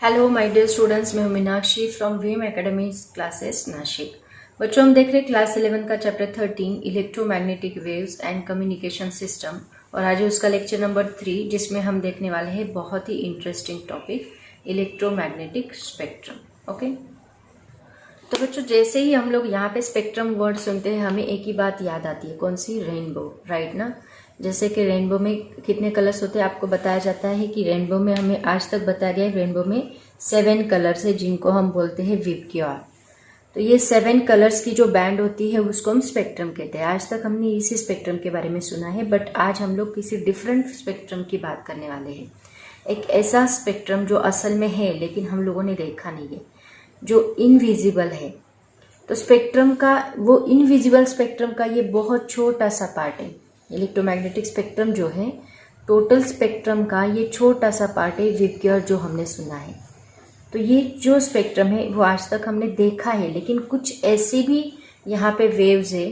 Hello my dear students, मैं हूं Meenakshi from VM academy classes Nashik. बच्चों, हम देख रहे हैं क्लास 11 का chapter 13 electromagnetic waves and communication system और आज उसका लेक्चर नंबर 3 जिसमें हम देखने वाले हैं बहुत ही interesting topic electromagnetic spectrum. Okay, तो बच्चों जैसे ही हम लोग यहाँ पे स्पेक्ट्रम वर्ड सुनते हैं हमें एक ही बात याद आती है, कौन सी? रेनबो, राइट ना। जैसे कि रेनबो में कितने कलर्स होते हैं आपको बताया जाता है कि रेनबो में हमें आज तक बताया गया है रेनबो में 7 कलर्स है जिनको हम बोलते हैं विबग्योर। तो ये 7 कलर्स की जो बैंड होती है उसको हम स्पेक्ट्रम कहते हैं। आज तक हमने इसी स्पेक्ट्रम के बारे में सुना है, बट आज हम लोग किसी डिफरेंट स्पेक्ट्रम की बात करने वाले हैं। एक ऐसा स्पेक्ट्रम जो असल में है लेकिन हम लोगों ने देखा नहीं है, जो इनविजिबल है। तो स्पेक्ट्रम का, वो इनविजिबल स्पेक्ट्रम का ये बहुत छोटा सा पार्ट है। इलेक्ट्रोमैग्नेटिक स्पेक्ट्रम जो है, टोटल स्पेक्ट्रम का ये छोटा सा पार्ट है विबग्योर जो हमने सुना है। तो ये जो स्पेक्ट्रम है वो आज तक हमने देखा है, लेकिन कुछ ऐसे भी यहाँ पे वेव्स है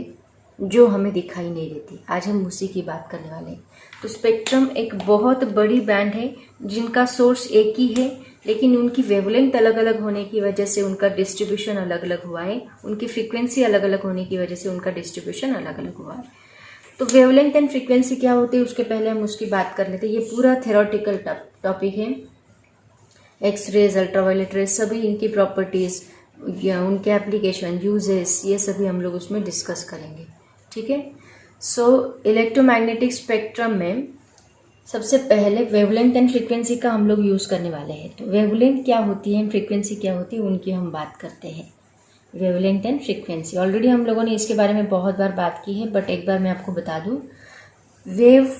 जो हमें दिखाई नहीं देती। आज हम उसी की बात करने वाले हैं। तो स्पेक्ट्रम एक बहुत बड़ी बैंड है जिनका सोर्स एक ही है, लेकिन उनकी वेवलेंथ अलग अलग होने की वजह से उनका डिस्ट्रीब्यूशन अलग अलग हुआ है। उनकी फ्रीक्वेंसी अलग अलग होने की वजह से उनका डिस्ट्रीब्यूशन अलग अलग हुआ है। तो वेवलेंथ एंड फ्रीक्वेंसी क्या होती है उसके पहले हम उसकी बात कर लेते हैं। ये पूरा थ्योरेटिकल टॉपिक है। एक्स रेज, अल्ट्रावायलेट रेज, सभी इनकी प्रॉपर्टीज, उनके एप्लीकेशन, यूजेस, ये सभी हम लोग उसमें डिस्कस करेंगे। ठीक है। सो इलेक्ट्रोमैग्नेटिक स्पेक्ट्रम में सबसे पहले वेवलेंथ एंड फ्रीक्वेंसी का हम लोग यूज करने वाले हैं। तो वेवलेंथ क्या होती है, फ्रीक्वेंसी क्या होती है, उनकी हम बात करते हैं। वेवलेंथ एंड फ्रीक्वेंसी ऑलरेडी हम लोगों ने इसके बारे में बहुत बार बात की है, बट एक बार मैं आपको बता दूं। वेव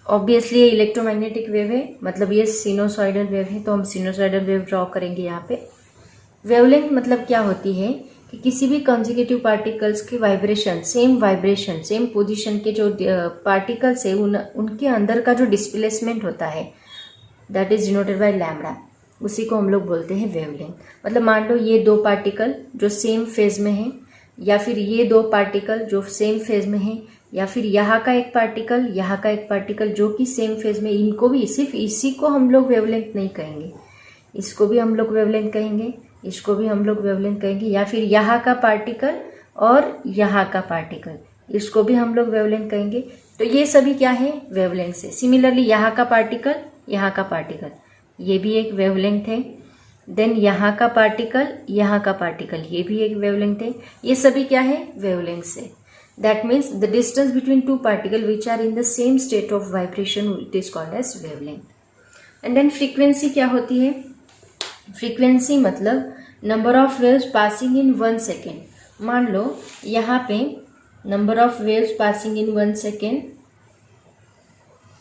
ऑब्वियसली ये इलेक्ट्रोमैग्नेटिक वेव है, मतलब ये सिनोसॉइडल वेव है, तो हम सिनोसॉइडल वेव ड्रॉ करेंगे यहाँ पे। वेवलेंथ मतलब क्या होती है कि किसी भी कंसेक्यूटिव पार्टिकल्स की वाइब्रेशन, सेम पोजीशन के जो पार्टिकल्स है उनके अंदर का जो डिस्प्लेसमेंट होता है, that is denoted by lambda, उसी को हम लोग बोलते हैं वेवलेंथ। मतलब मान लो ये दो पार्टिकल जो सेम फेज में हैं, या फिर ये दो पार्टिकल जो सेम फेज में हैं, या फिर यहाँ का एक पार्टिकल, यहाँ का एक पार्टिकल जो कि सेम फेज में, इनको भी सिर्फ इसी को हम लोग वेवलेंथ नहीं कहेंगे, इसको भी हम लोग वेवलेंथ कहेंगे, इसको भी हम लोग वेवलेंथ कहेंगे, या फिर यहाँ का पार्टिकल और यहाँ का पार्टिकल, इसको भी हम लोग वेवलेंथ कहेंगे। तो ये सभी क्या है? वेवलेंथ से। सिमिलरली यहाँ का पार्टिकल, यहाँ का पार्टिकल, ये भी एक वेवलेंथ है। देन यहाँ का पार्टिकल, यहाँ का पार्टिकल, ये भी एक वेवलेंथ है। ये सभी क्या है? वेवलेंथ से। That means the distance between two particle which are in the same state of vibration, it is called as wavelength. And then frequency क्या होती है? फ्रीक्वेंसी मतलब number of waves passing in 1 second. मान लो यहाँ पे number of waves passing in 1 second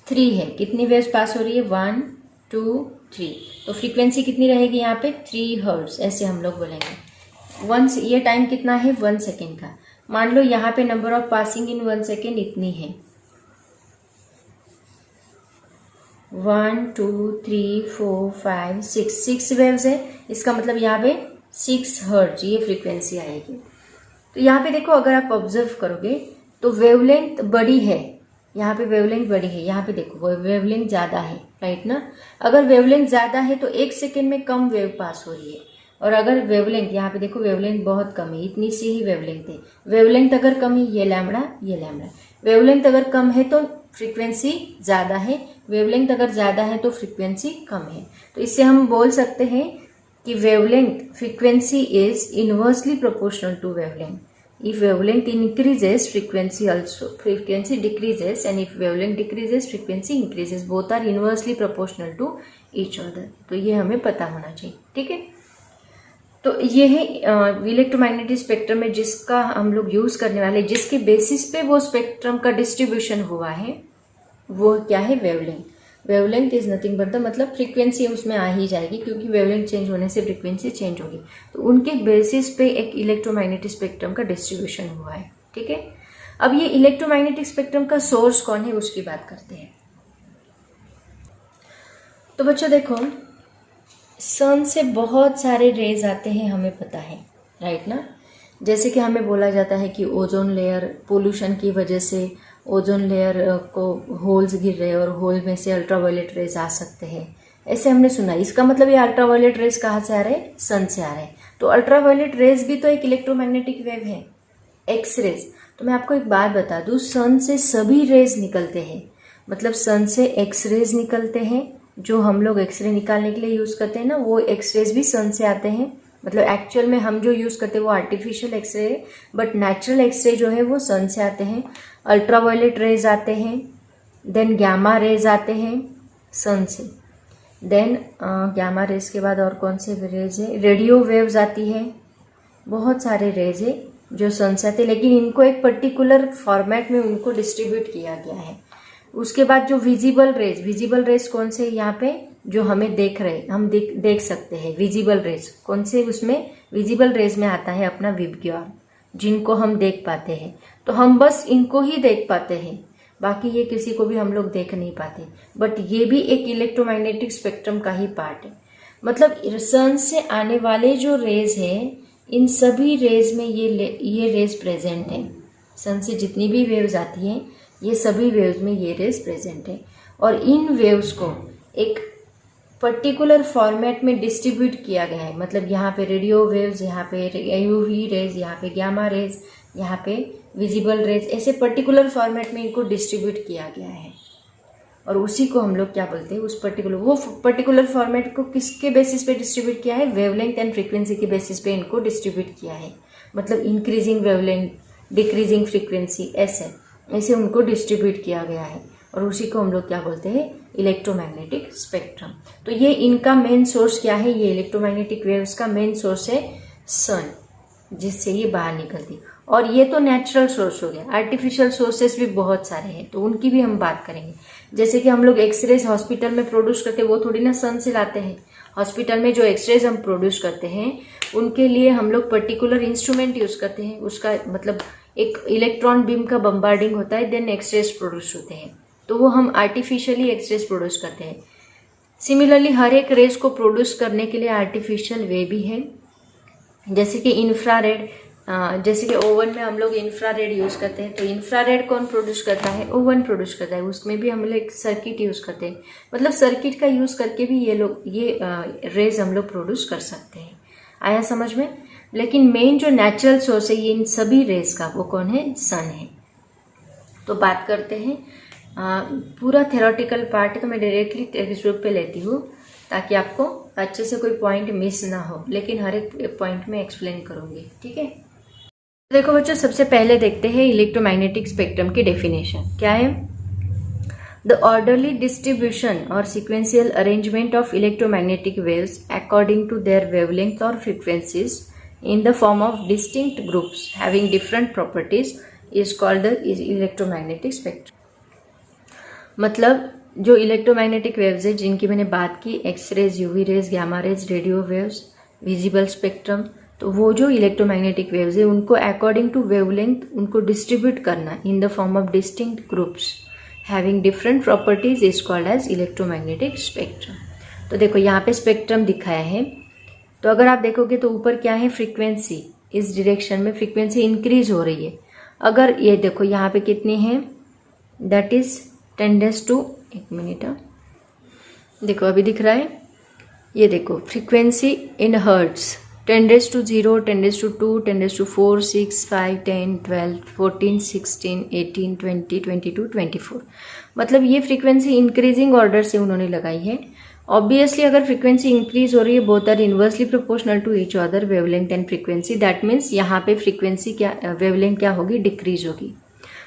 3 है। कितनी वेव्स पास हो रही है? 1 2 3। तो फ्रीक्वेंसी कितनी रहेगी यहाँ पे? 3 हर्ट्ज, ऐसे हम लोग बोलेंगे। ये टाइम कितना है? 1 सेकेंड का। मान लो यहाँ पे number of passing in 1 second इतनी है, 1 2 3 4 5 6 वेव्स है। इसका मतलब यहाँ पे 6 हर्ट्ज ये फ्रीक्वेंसी आएगी। तो यहाँ पे देखो, अगर आप ऑब्जर्व करोगे तो वेवलेंथ बड़ी है, यहाँ पे वेवलेंथ बड़ी है, यहाँ पे देखो वेवलेंथ ज्यादा है, राइट ना। अगर वेवलेंथ ज्यादा है तो 1 सेकेंड में कम वेव पास हो रही है, और अगर वेवलेंथ, यहाँ पे देखो वेवलेंथ बहुत कम है, इतनी सी ही वेवलेंथ है। वेवलेंथ अगर कम है, ये लैम्बडा, ये लैम्बडा। वेवलेंथ अगर कम है तो फ्रीक्वेंसी ज्यादा है, वेवलेंथ अगर ज्यादा है तो फ्रीक्वेंसी कम है। तो इससे हम बोल सकते हैं कि wavelength, frequency is inversely proportional to wavelength. If wavelength increases, frequency decreases, and if wavelength decreases, frequency increases. Both are inversely proportional to each other. तो ये हमें पता होना चाहिए, ठीक है। तो ये है इलेक्ट्रोमैग्नेटिक स्पेक्ट्रम में जिसका हम लोग यूज करने वाले, जिसके बेसिस पे वो स्पेक्ट्रम का डिस्ट्रीब्यूशन हुआ है, वो क्या है? Wavelength. Wavelength is nothing but the, मतलब फ्रीक्वेंसी उसमें आ ही जाएगी, क्योंकि वेवलेंथ चेंज होने से फ्रीक्वेंसी चेंज होगी। तो उनके बेसिस पे एक इलेक्ट्रोमैग्नेटिक स्पेक्ट्रम का डिस्ट्रीब्यूशन हुआ है, ठीक है। अब ये इलेक्ट्रोमैग्नेटिक स्पेक्ट्रम का सोर्स कौन है उसकी बात करते हैं। तो बच्चों देखो, सन से बहुत सारे रेज आते हैं, हमें पता है, राइट ना। जैसे कि हमें बोला जाता है कि ओजोन लेयर, पोल्यूशन की वजह से ओजोन लेयर को होल्स गिर रहे हैं और होल में से अल्ट्रावायलेट रेज आ सकते हैं, ऐसे हमने सुना। इसका मतलब ये अल्ट्रावायलेट रेज कहाँ से आ रहे हैं? सन से आ रहे हैं। तो अल्ट्रावायलेट रेज भी तो एक इलेक्ट्रोमैग्नेटिक वेव है, एक्स रेज। तो मैं आपको एक बात बता दूं, सन से सभी रेज निकलते हैं, मतलब सन से एक्स रेज निकलते हैं, जो हम लोग एक्सरे निकालने के लिए यूज करते हैं ना, वो एक्स रेज भी सन से आते हैं। मतलब एक्चुअल में हम जो यूज करते हैं वो आर्टिफिशियल एक्सरे है, बट नेचुरल एक्सरे जो है वो सन से आते हैं। अल्ट्रावायलेट रेज आते हैं, देन गैमा रेज आते हैं सन से, देन गैमा रेज के बाद और कौन से रेज है? रेडियो वेव्स आती है, बहुत सारे रेज है जो सन से आते हैं, लेकिन इनको एक पर्टिकुलर फॉर्मेट में उनको डिस्ट्रीब्यूट किया गया है। उसके बाद जो विजिबल रेज कौन से? यहाँ पे जो हमें देख रहे, हम देख सकते हैं विजिबल रेज कौन से? उसमें विजिबल रेज में आता है अपना विबग्योर, जिनको हम देख पाते हैं। तो हम बस इनको ही देख पाते हैं, बाकी ये किसी को भी हम लोग देख नहीं पाते, बट ये भी एक इलेक्ट्रोमैग्नेटिक स्पेक्ट्रम का ही पार्ट है। मतलब सन से आने वाले जो रेज है, इन सभी रेज में ये रेज प्रेजेंट है। सन से जितनी भी वेव्स आती हैं, ये सभी वेव्स में ये रेज प्रेजेंट है, और इन वेव्स को एक पर्टिकुलर फॉर्मेट में डिस्ट्रीब्यूट किया गया है। मतलब यहाँ पे रेडियो वेव्स, यहाँ पे यूवी रेज, यहाँ पे गैमा रेज, यहाँ पे विजिबल रेज, ऐसे पर्टिकुलर फॉर्मेट में इनको डिस्ट्रीब्यूट किया गया है। और उसी को हम लोग क्या बोलते हैं? उस पर्टिकुलर फॉर्मेट को किसके बेसिस पे डिस्ट्रीब्यूट किया है? वेवलेंथ एंड फ्रीक्वेंसी के बेसिस पे इनको डिस्ट्रीब्यूट किया है। मतलब इंक्रीजिंग वेवलेंथ, डिक्रीजिंग फ्रीक्वेंसी, ऐसे उनको डिस्ट्रीब्यूट किया गया है, और उसी को हम लोग क्या बोलते हैं? Electromagnetic spectrum. तो ये इनका मेन सोर्स क्या है? ये इलेक्ट्रोमैग्नेटिक वेव्स का मेन सोर्स है सन, जिससे ये बाहर निकलती। और ये तो नेचुरल सोर्स हो गया, आर्टिफिशियल सोर्सेस भी बहुत सारे हैं, तो उनकी भी हम बात करेंगे। जैसे कि हम लोग एक्सरेज हॉस्पिटल में प्रोड्यूस करते हैं, वो थोड़ी ना सन से लाते हैं। हॉस्पिटल में जो एक्सरेज हम प्रोड्यूस करते हैं, उनके लिए हम लोग पर्टिकुलर इंस्ट्रूमेंट यूज करते हैं। उसका मतलब एक इलेक्ट्रॉन बीम का बम्बार्डिंग होता है, देन एक्सरेज प्रोड्यूस होते हैं, तो वो हम आर्टिफिशियली एक्सरेज प्रोड्यूस करते हैं। सिमिलरली हर एक रेज को प्रोड्यूस करने के लिए आर्टिफिशियल वे भी है, जैसे कि इंफ्रारेड। जैसे कि ओवन में हम लोग इंफ्रारेड यूज करते हैं, तो इंफ्रारेड कौन प्रोड्यूस करता है? ओवन प्रोड्यूस करता है। उसमें भी हम लोग एक सर्किट यूज करते हैं, मतलब सर्किट का यूज करके भी ये रेज हम लोग प्रोड्यूस कर सकते हैं। आया समझ में? लेकिन मेन जो नेचुरल सोर्स है ये इन सभी रेज का, वो कौन है? सन है। तो बात करते हैं, पूरा थ्योरेटिकल पार्ट है, तो मैं डायरेक्टली टेक्स्ट बुक पे लेती हूँ ताकि आपको अच्छे से कोई पॉइंट मिस ना हो, लेकिन हर एक पॉइंट में एक्सप्लेन करूंगी, ठीक है? देखो बच्चों, सबसे पहले देखते हैं इलेक्ट्रोमैग्नेटिक स्पेक्ट्रम की डेफिनेशन क्या है। द ऑर्डरली डिस्ट्रीब्यूशन और sequential arrangement of electromagnetic waves according to their wavelength और frequencies in the form of distinct groups having different properties is called the electromagnetic spectrum। मतलब जो इलेक्ट्रोमैग्नेटिक वेव्स है जिनकी मैंने बात की, X rays, UV rays, gamma rays, radio waves, visible spectrum, तो वो जो इलेक्ट्रोमैग्नेटिक वेव्स है उनको अकॉर्डिंग टू वेवलेंथ उनको डिस्ट्रीब्यूट करना in the form of distinct groups having different properties is called as electromagnetic spectrum. तो देखो यहाँ पे स्पेक्ट्रम दिखाया है, तो अगर आप देखोगे तो ऊपर क्या है? फ्रीक्वेंसी, इस डायरेक्शन में फ्रीक्वेंसी इंक्रीज हो रही है। अगर ये देखो यहाँ पे कितनी है? दैट इज 10⁻², एक मिनट, देखो अभी दिख रहा है, ये देखो फ्रीक्वेंसी इन हर्ट्स 10⁻0, 10⁻², 10⁻4, 6, 5, 10, 12, 14, 16, 18, 20, 22, 24। मतलब ये फ्रीक्वेंसी इंक्रीजिंग ऑर्डर से उन्होंने लगाई है। ऑब्वियसली अगर फ्रीक्वेंसी इंक्रीज हो रही है, both are inversely proportional to each other, wavelength and frequency. That means यहाँ पे फ्रीक्वेंसी क्या, वेवलेंथ क्या होगी? डिक्रीज होगी।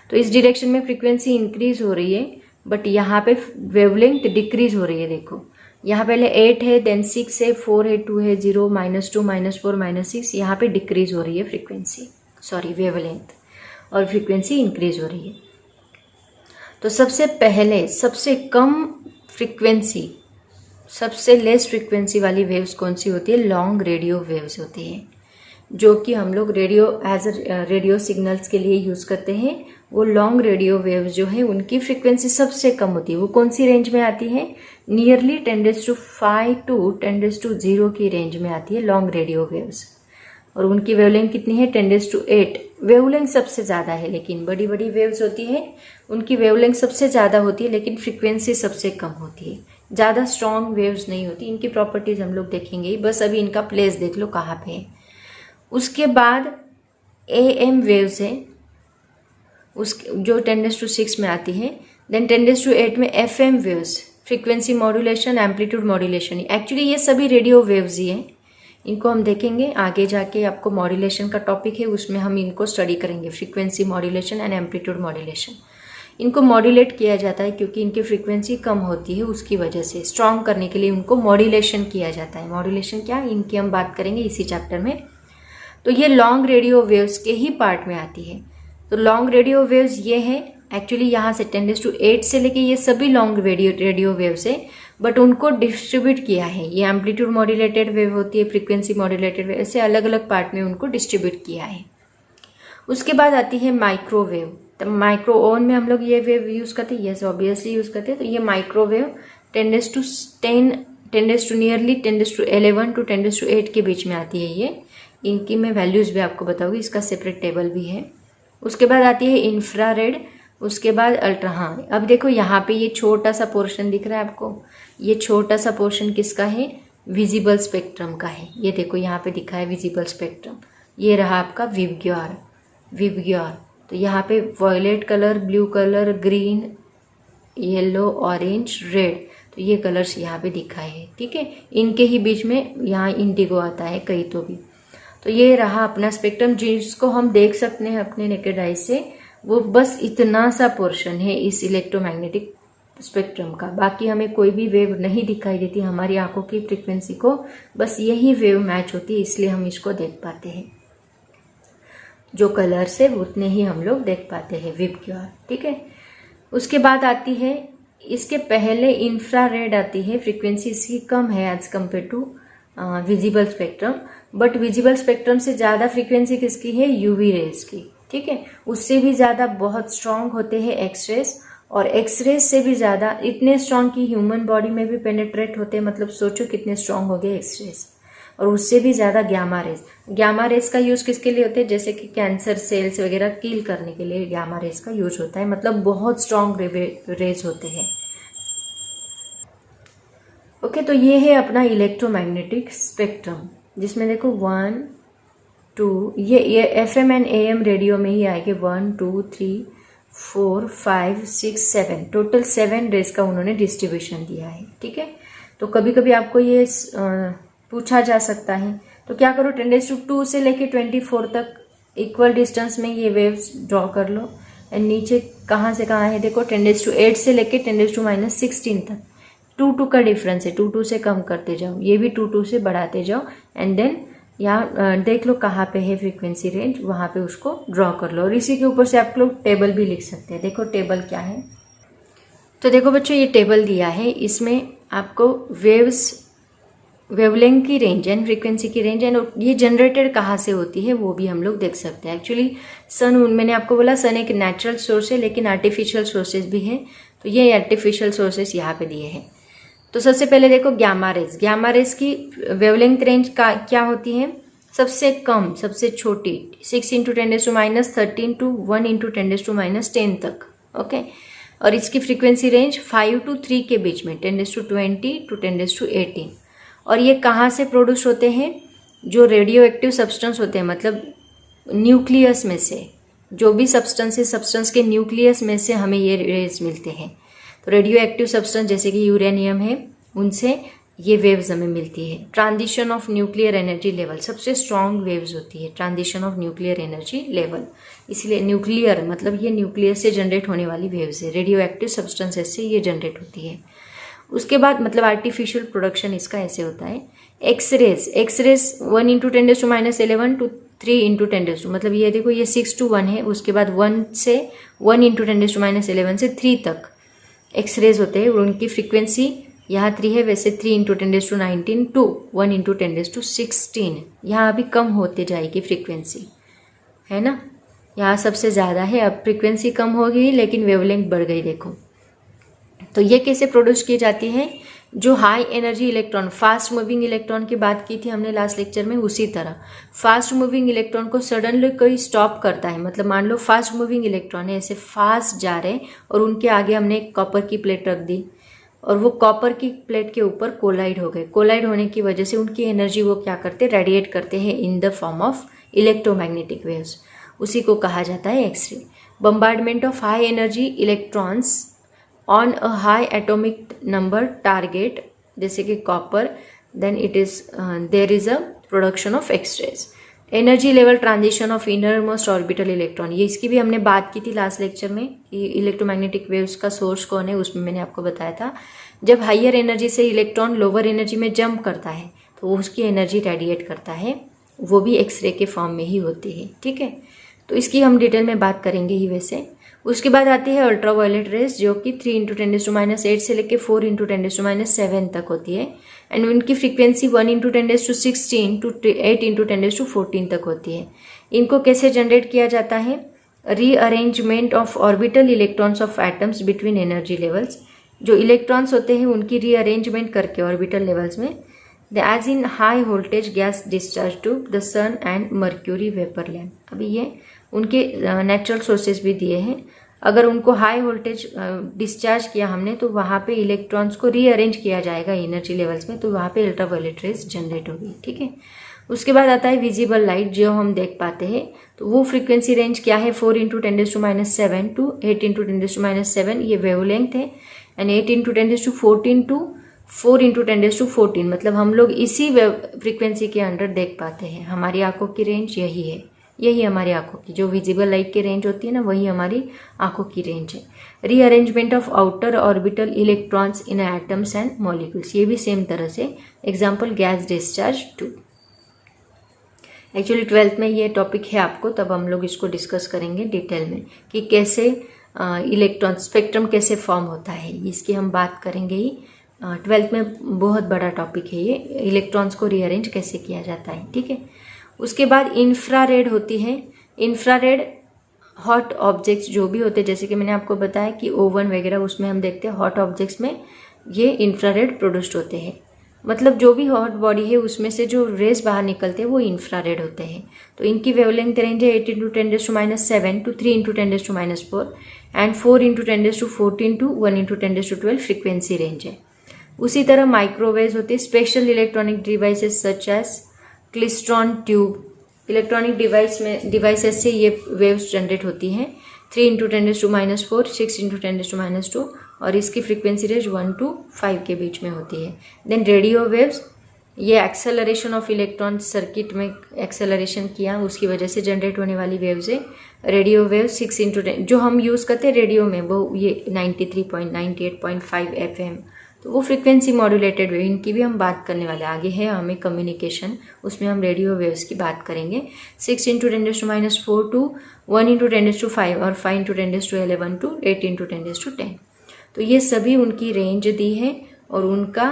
तो इस डायरेक्शन में फ्रीक्वेंसी इंक्रीज हो रही है, बट यहाँ पे वेवलेंथ डिक्रीज हो रही है। देखो यहाँ पहले 8 है, देन 6 है, 4 है, 2 है, 0, -2, -4, -6, यहाँ पे डिक्रीज हो रही है फ्रीक्वेंसी, सॉरी वेवलेंथ, और फ्रीक्वेंसी इंक्रीज हो रही है। तो सबसे पहले सबसे कम फ्रीक्वेंसी, सबसे लेस फ्रीक्वेंसी वाली वेव्स कौन सी होती है? लॉन्ग रेडियो वेव्स होती है, जो कि हम लोग रेडियो सिग्नल्स के लिए यूज करते हैं। वो लॉन्ग रेडियो वेव्स जो है उनकी फ्रीक्वेंसी सबसे कम होती है। वो कौन सी रेंज में आती है? नियरली 10⁵ टू 10�0 की रेंज में आती है लॉन्ग रेडियो वेव्स, और उनकी वेवलेंथ कितनी है? 10⁸। वेवलेंथ सबसे ज़्यादा है, लेकिन बड़ी बड़ी वेव्स होती है उनकी वेवलेंथ सबसे ज़्यादा होती है, लेकिन फ्रीक्वेंसी सबसे कम होती है। ज़्यादा स्ट्रॉन्ग वेव्स नहीं होती, इनकी प्रॉपर्टीज़ हम लोग देखेंगे, बस अभी इनका प्लेस देख लो कहाँ पे है। उसके बाद AM वेव्स है, उस जो 10⁻⁶ में आती है। देन 10⁸ में FM waves, frequency modulation, amplitude modulation. Actually ये सभी रेडियो वेव्स ही हैं, इनको हम देखेंगे आगे जाके। आपको मॉड्यूलेशन का टॉपिक है, उसमें हम इनको स्टडी करेंगे, frequency modulation and amplitude modulation. इनको मॉड्यूलेट किया जाता है क्योंकि इनकी फ्रीक्वेंसी कम होती है, उसकी वजह से स्ट्रॉन्ग करने के लिए उनको मॉड्यूलेशन किया जाता है। मॉड्यूलेशन क्या, इनकी हम बात करेंगे इसी चैप्टर में। तो ये लॉन्ग रेडियो वेव्स के ही पार्ट में आती है। तो लॉन्ग रेडियो वेव्स ये है, एक्चुअली यहाँ से 10⁸ से लेके ये सभी लॉन्ग रेडियो वेव्स है, बट उनको डिस्ट्रीब्यूट किया है। ये एम्पलीट्यूड मॉड्यूलेटेड वेव होती है, फ्रीक्वेंसी मॉड्यूलेटेड वेव, ऐसे अलग अलग पार्ट में उनको डिस्ट्रीब्यूट किया है। उसके बाद आती है माइक्रोवेव। तो माइक्रोवेव में हम लोग ये वेव यूज़ करते हैं, यस ऑब्वियसली यूज़ करते हैं। तो ये माइक्रोवेव 10⁻11 टू 10⁸ के बीच में आती है ये। इनकी मैं वैल्यूज़ भी आपको बताऊंगी, इसका सेपरेट टेबल भी है। उसके बाद आती है इंफ्रारेड, उसके बाद अल्ट्रा। हाँ, अब देखो यहाँ पे ये छोटा सा पोर्शन दिख रहा है आपको, ये छोटा सा पोर्शन किसका है, विजिबल स्पेक्ट्रम का है। ये देखो यहाँ पे दिखा है विजिबल स्पेक्ट्रम, ये रहा आपका विबग्योर। तो यहाँ पे violet colour, blue colour, green, yellow, orange, red, तो ये कलर्स यहाँ पे दिखाए हैं, ठीक है। इनके ही बीच में यहाँ इंडिगो आता है कहीं तो भी। तो ये रहा अपना स्पेक्ट्रम, जिसको हम देख सकते हैं अपने नेकेड आई से। वो बस इतना सा पोर्शन है इस इलेक्ट्रोमैग्नेटिक स्पेक्ट्रम का, बाकी हमें कोई भी वेव नहीं दिखाई देती हमारी आंखों की फ्रीक्वेंसी को, बस यही वेव मैच होती है, इसलिए हम इसको देख पाते हैं। जो कलर से उतने ही हम लोग देख पाते हैं विबग्योर, ठीक है। उसके बाद आती है, इसके पहले इंफ्रारेड आती है, फ्रीक्वेंसी इसकी कम है as compare to visible spectrum, but visible spectrum से ज़्यादा फ्रीक्वेंसी किसकी है, यूवी रेज की, ठीक है। उससे भी ज़्यादा बहुत स्ट्रांग होते हैं एक्सरेज, और एक्सरेज से भी ज़्यादा इतने स्ट्रांग कि ह्यूमन बॉडी में भी पेनेट्रेट होते हैं, मतलब सोचो कितने स्ट्रांग हो गए एक्सरेज। और उससे भी ज़्यादा ग्यामा रेज। ग्यामा रेज का यूज़ किसके लिए होते हैं, जैसे कि कैंसर सेल्स वगैरह किल करने के लिए ग्यामा रेज का यूज होता है, मतलब बहुत स्ट्रांग रेज होते हैं। ओके, तो ये है अपना इलेक्ट्रोमैग्नेटिक स्पेक्ट्रम, जिसमें देखो 1 2, ये FM एंड AM रेडियो में ही आएंगे, 1 2 3 4 5 6 7, टोटल 7 रेज का उन्होंने डिस्ट्रीब्यूशन दिया है, ठीक है। तो कभी कभी आपको ये पूछा जा सकता है, तो क्या करो 10⁻² से लेके 24 तक इक्वल डिस्टेंस में ये वेव्स ड्रॉ कर लो। एंड नीचे कहाँ से कहाँ है देखो, 10⁻8 से लेके 10⁻16 तक 2 का डिफरेंस है, 2 से कम करते जाओ, ये भी 2 से बढ़ाते जाओ। एंड देन यहाँ देख लो कहाँ पे है फ्रीक्वेंसी रेंज, वहाँ पे उसको ड्रॉ कर लो। और इसी के ऊपर से आप लोग टेबल भी लिख सकते हैं। देखो टेबल क्या है, तो देखो बच्चों ये टेबल दिया है, इसमें आपको वेवलेंथ की रेंज एंड फ्रीक्वेंसी की रेंज एंड ये जनरेटेड कहाँ से होती है वो भी हम लोग देख सकते हैं। एक्चुअली सन, मैंने आपको बोला सन एक नेचुरल सोर्स है, लेकिन आर्टिफिशियल सोर्सेज भी है, तो ये आर्टिफिशियल सोर्सेज यहाँ पे दिए हैं। तो सबसे पहले देखो ग्यामा रेज की वेवलेंथ रेंज का क्या होती है, सबसे कम सबसे छोटी 6 × 10⁻13 टू 1 × 10⁻10 तक, ओके। और इसकी फ्रीक्वेंसी रेंज 5 to 3 के बीच में, 10⁻20 टू 10⁻18। और ये कहाँ से प्रोड्यूस होते हैं, जो रेडियो एक्टिव सब्सटेंस होते हैं, मतलब न्यूक्लियस में से, जो भी सब्सटेंस के न्यूक्लियस में से हमें ये रेज मिलते हैं। तो रेडियो एक्टिव सब्सटेंस जैसे कि यूरेनियम है, उनसे ये वेव्स हमें मिलती है। Transition of nuclear energy level, सबसे स्ट्रॉन्ग वेव्स होती है transition of nuclear energy level, इसलिए न्यूक्लियर मतलब ये न्यूक्लियस से जनरेट होने वाली वेव्स है, रेडियो एक्टिव सब्सटेंसेस से ये जनरेट होती है। उसके बाद मतलब आर्टिफिशियल प्रोडक्शन इसका ऐसे होता है। एक्सरेज 1 × 10⁻11 टू 3 × 10⁻, मतलब ये देखो ये 6 to 1 है, उसके बाद 1 से 1 × 10⁻11 से 3 तक एक्सरेज होते हैं, और उनकी फ्रीक्वेंसी यहाँ 3 है, वैसे 3 × 10⁻19 टू 1 × 10⁻16, यहाँ अभी कम होते जाएगी फ्रीक्वेंसी, है ना, यहाँ सबसे ज़्यादा है। अब फ्रीक्वेंसी कम होगी लेकिन वेवलेंथ बढ़ गई, देखो। तो ये कैसे प्रोड्यूस की जाती है, जो high energy electron, fast moving electron की बात की थी हमने लास्ट लेक्चर में, उसी तरह फास्ट मूविंग इलेक्ट्रॉन को सडनली कोई स्टॉप करता है, मतलब मान लो फास्ट मूविंग इलेक्ट्रॉन है, ऐसे फास्ट जा रहे हैं और उनके आगे हमने एक कॉपर की प्लेट रख दी, और वो कॉपर की प्लेट के ऊपर कोलाइड हो गए। कोलाइड होने की वजह से उनकी एनर्जी वो क्या करते, रेडिएट करते हैं in the form of electromagnetic waves. उसी को कहा जाता है X-ray. Bombardment of high energy electrons on a high atomic number target, जैसे कि copper, then it is there is a production of X-rays. Energy level transition of inner most orbital electron, ये इसकी भी हमने बात की थी लास्ट लेक्चर में कि इलेक्ट्रोमैग्नेटिक वेव्स का सोर्स कौन है, उसमें मैंने आपको बताया था जब हाइयर एनर्जी से इलेक्ट्रॉन लोअर एनर्जी में जंप करता है तो वो उसकी एनर्जी रेडिएट करता है, वो भी एक्सरे के फॉर्म में ही होती है। ठीक है, तो इसकी हम डिटेल में बात करेंगे ही वैसे। उसके बाद आती है अल्ट्रावायलेट रेज, जो कि 3 × 10⁻8 से लेकर 4 × 10⁻7 तक होती है, एंड उनकी फ्रीक्वेंसी 1 × 10⁻16 to 8 × 10⁻14 तक होती है। इनको कैसे जनरेट किया जाता है, rearrangement of orbital electrons of atoms between energy levels, जो इलेक्ट्रॉन्स होते हैं उनकी रीअरेंजमेंट करके ऑर्बिटल लेवल्स में, as in high voltage gas discharge to the sun and mercury vapour lamp. अभी ये उनके नेचुरल सोर्सेज भी दिए हैं। अगर उनको हाई वोल्टेज डिस्चार्ज किया हमने तो वहाँ पे इलेक्ट्रॉन्स को रीअरेंज किया जाएगा एनर्जी लेवल्स में, तो वहाँ पे अल्ट्रावायलेट रेज जनरेट होगी। ठीक है, उसके बाद आता है विजिबल लाइट, जो हम देख पाते हैं, तो वो फ्रीक्वेंसी रेंज क्या है, 4 × 10⁻7 to 8 × 10⁻7 ये वेवलेंथ है, एंड 8 × 10⁻14 to 4 × 10⁻14, मतलब हम लोग इसी फ्रीक्वेंसी के अंडर देख पाते हैं। हमारी आंखों की रेंज यही है, यही हमारी आंखों की जो विजिबल लाइट की रेंज होती है ना, वही हमारी आंखों की रेंज है। Rearrangement of outer orbital electrons in atoms and molecules, ये भी सेम तरह से। Example gas discharge 2। Actually 12th में ये टॉपिक है आपको, तब हम लोग इसको डिस्कस करेंगे डिटेल में कि कैसे इलेक्ट्रॉन स्पेक्ट्रम कैसे फॉर्म होता है, इसकी हम बात करेंगे ही। 12th में बहुत बड़ा टॉपिक है ये, इलेक्ट्रॉन्स को रीअरेंज कैसे किया जाता है। ठीक है, उसके बाद इंफ्रारेड होती है। इंफ्रारेड हॉट ऑब्जेक्ट्स जो भी होते हैं, जैसे कि मैंने आपको बताया कि ओवन वगैरह उसमें हम देखते हैं हॉट ऑब्जेक्ट्स में ये इंफ्रारेड प्रोड्यूस्ड होते हैं, मतलब जो भी हॉट बॉडी है उसमें से जो रेज बाहर निकलते हैं वो इंफ्रारेड होते हैं। तो इनकी वेवलेंथ रेंज है 8 × 10⁻7 to 3 × 10⁻4 and 4 × 10⁻14 to 1 × 10⁻12 frequency range है। उसी तरह माइक्रोवेव्स होते हैं, special electronic devices such as klystron tube. Electronic devices से ये वेव्स जनरेट होती हैं 3 × 10⁻4, 6 × 10⁻2, और इसकी फ्रीक्वेंसी रेंज 1 to 5 के बीच में होती है। देन रेडियो वेव्स, ये एक्सेलरेशन ऑफ इलेक्ट्रॉन सर्किट में एक्सेलरेशन किया उसकी वजह से जनरेट होने वाली वेव्स है। रेडियो वेव 6 × 10 जो हम यूज़ करते हैं रेडियो में, वो ये 93.98.5 FM, तो वो फ्रीक्वेंसी मॉड्यूलेटेड वेव, इनकी भी हम बात करने वाले। आगे है हमें कम्युनिकेशन, उसमें हम रेडियो वेव्स की बात करेंगे। 6 × 10⁻4 to 1 × 10⁵ और 5 × 10⁻11 to 8 × 10⁻10। तो ये सभी उनकी रेंज दी है, और उनका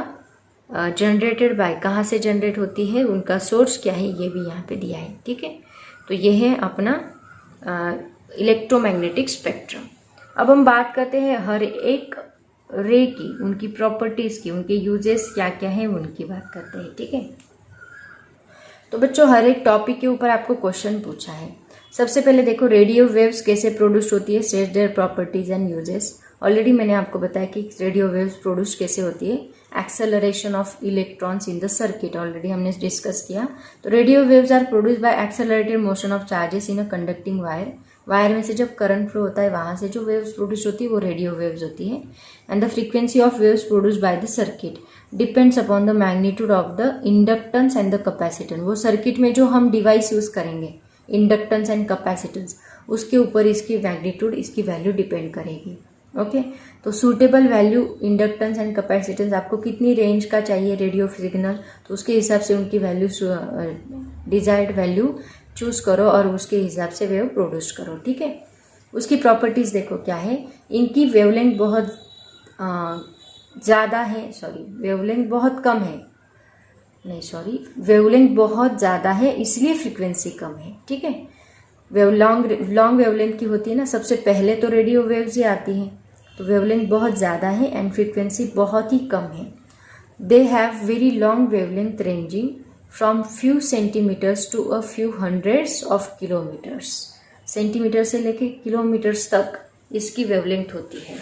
जनरेटेड बाय कहाँ से जनरेट होती है, उनका सोर्स क्या है, ये भी यहाँ पे दिया है। ठीक है, तो ये है अपना इलेक्ट्रोमैग्नेटिक स्पेक्ट्रम। अब हम बात करते हैं हर एक रे की, उनकी प्रॉपर्टीज की, उनके यूजेस क्या क्या है उनकी बात करते हैं। ठीक है, तो बच्चों हर एक टॉपिक के ऊपर आपको क्वेश्चन पूछा है। सबसे पहले देखो रेडियो वेव्स कैसे प्रोड्यूस होती है, set their properties and uses. Already मैंने आपको बताया कि रेडियो वेव्स प्रोड्यूस कैसे होती है, acceleration of electrons in the circuit, already हमने डिस्कस किया। तो radio waves are produce by accelerated motion of charges in a conducting wire. Wire में से जब करंट फ्लो होता है वहां से जो वेव्स प्रोड्यूस होती है वो रेडियो वेव्स होती है। And the frequency of waves produce by the circuit depends upon the magnitude of the inductance and the capacitance. वो सर्किट में जो हम डिवाइस यूज करेंगे, इंडक्टेंस एंड कैपेसिटेंस, उसके ऊपर इसकी मैग्नीट्यूड, इसकी वैल्यू डिपेंड करेगी। ओके, तो suitable value inductance and capacitance, आपको कितनी रेंज का चाहिए रेडियो सिग्नल, तो उसके हिसाब से उनकी वैल्यू, डिजायर्ड वैल्यू चूज करो और उसके हिसाब से वेव प्रोड्यूस करो। ठीक है, उसकी प्रॉपर्टीज देखो क्या है। इनकी वेवलेंथ बहुत ज़्यादा है, वेवलेंथ बहुत कम है, वेवलेंथ बहुत ज़्यादा है इसलिए फ्रीक्वेंसी कम है। ठीक है, लॉन्ग वेवलेंथ की होती है ना, सबसे पहले तो रेडियो वेव्स ही आती हैं, तो वेवलेंथ बहुत ज़्यादा है एंड फ्रीक्वेंसी बहुत ही कम है। They have very long wavelength ranging from few centimetres to a few hundreds of kilometres. Centimetre से लेके किलोमीटर्स तक इसकी वेवलेंथ होती है।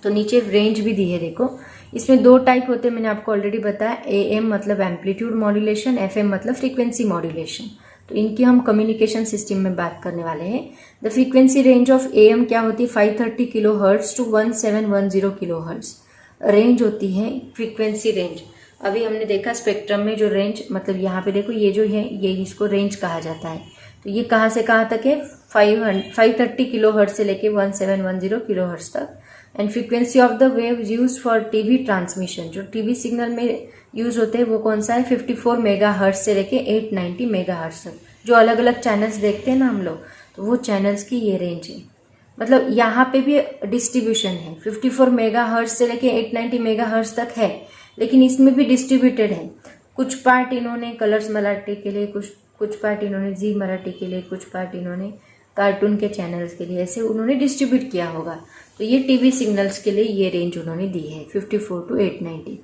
तो नीचे रेंज भी दी है देखो। इसमें दो टाइप होते हैं, मैंने आपको ऑलरेडी बताया। AM मतलब एम्पलीट्यूड मॉड्यूलेशन, FM मतलब फ्रीक्वेंसी मॉड्यूलेशन। तो इनकी हम कम्युनिकेशन सिस्टम में बात करने वाले हैं। The frequency range of AM क्या होती है, 530 kilo hertz to 1710 kilo hertz range होती है फ्रीक्वेंसी रेंज। अभी हमने देखा स्पेक्ट्रम में जो रेंज, मतलब यहाँ पे देखो ये जो है ये इसको रेंज कहा जाता है। तो ये कहाँ से कहाँ तक है, 530 किलो हर्ट्ज से लेके 1710 किलो हर्ट्ज तक। And frequency of the wave use for TV transmission, जो टीवी सिग्नल में यूज होते हैं वो कौन सा है, 54 मेगा हर्ट्ज से लेके 890 मेगा हर्ट्ज तक। जो अलग अलग चैनल्स देखते हैं ना हम लोग, तो वो चैनल्स की ये रेंज है। मतलब यहाँ पे भी डिस्ट्रीब्यूशन है, 54 मेगा हर्ट्ज से लेके 890 मेगा हर्ट्ज तक है, लेकिन इसमें भी डिस्ट्रीब्यूटेड है। कुछ पार्ट इन्होंने कलर्स मराठी के लिए, कुछ पार्ट इन्होंने जी मराठी के लिए, कुछ पार्ट इन्होंने कार्टून के चैनल्स के लिए, ऐसे उन्होंने डिस्ट्रीब्यूट किया होगा। तो ये टीवी सिग्नल्स के लिए ये रेंज उन्होंने दी है 54 टू 890।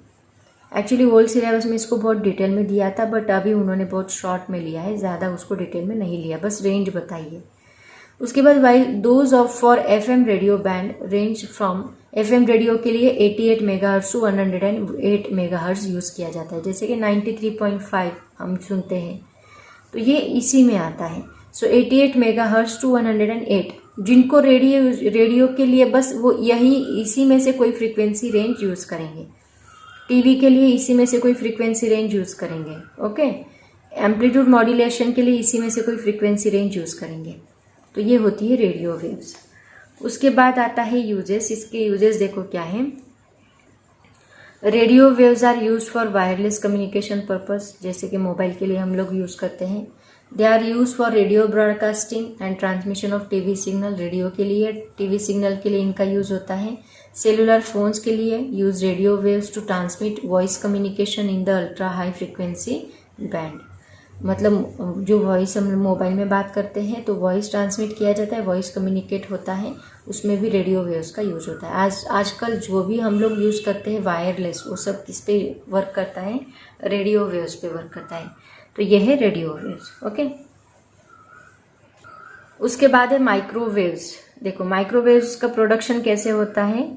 एक्चुअली ओल्ड सिलेबस में इसको बहुत डिटेल में दिया था, बट अभी उन्होंने बहुत शॉर्ट में लिया है, ज़्यादा उसको डिटेल में नहीं लिया, बस रेंज बताई है। उसके बाद while those of for FM radio band range from, FM radio के लिए 88 मेगाहर्ट्ज टू 108 मेगाहर्ट्ज यूज़ किया जाता है, जैसे कि 93.5 हम सुनते हैं, तो ये इसी में आता है। सो 88 मेगाहर्ट्ज टू 108, जिनको रेडियो के लिए बस वो यही इसी में से कोई फ्रीक्वेंसी रेंज यूज़ करेंगे, टीवी के लिए इसी में से कोई फ्रीक्वेंसी रेंज यूज़ करेंगे। ओके, एम्पलीट्यूड मॉड्यूलेशन के लिए इसी में से कोई फ्रीक्वेंसी रेंज यूज़ करेंगे। तो ये होती है रेडियो वेव्स। उसके बाद आता है यूजेस। इसके यूजेस देखो क्या है। Radio waves are use for wireless communication purpose, जैसे कि मोबाइल के लिए हम लोग यूज़ करते हैं। They are use for radio broadcasting and transmission of TV signal, radio के लिए, टीवी सिग्नल के लिए इनका यूज़ होता है। सेलुलर फोन्स के लिए use radio waves to transmit voice communication in the ultra high frequency band, मतलब जो वॉइस हम मोबाइल में बात करते हैं तो वॉइस ट्रांसमिट किया जाता है, वॉइस कम्युनिकेट होता है, उसमें भी रेडियो वेव्स का यूज होता है। आजकल जो भी हम लोग यूज़ करते हैं वायरलेस, वो सब किस पे वर्क करता है, रेडियो वेव्स पे वर्क करता है। तो यह है रेडियो वेव्स। ओके, उसके बाद है माइक्रोवेव्स। देखो माइक्रोवेव्स का प्रोडक्शन कैसे होता है,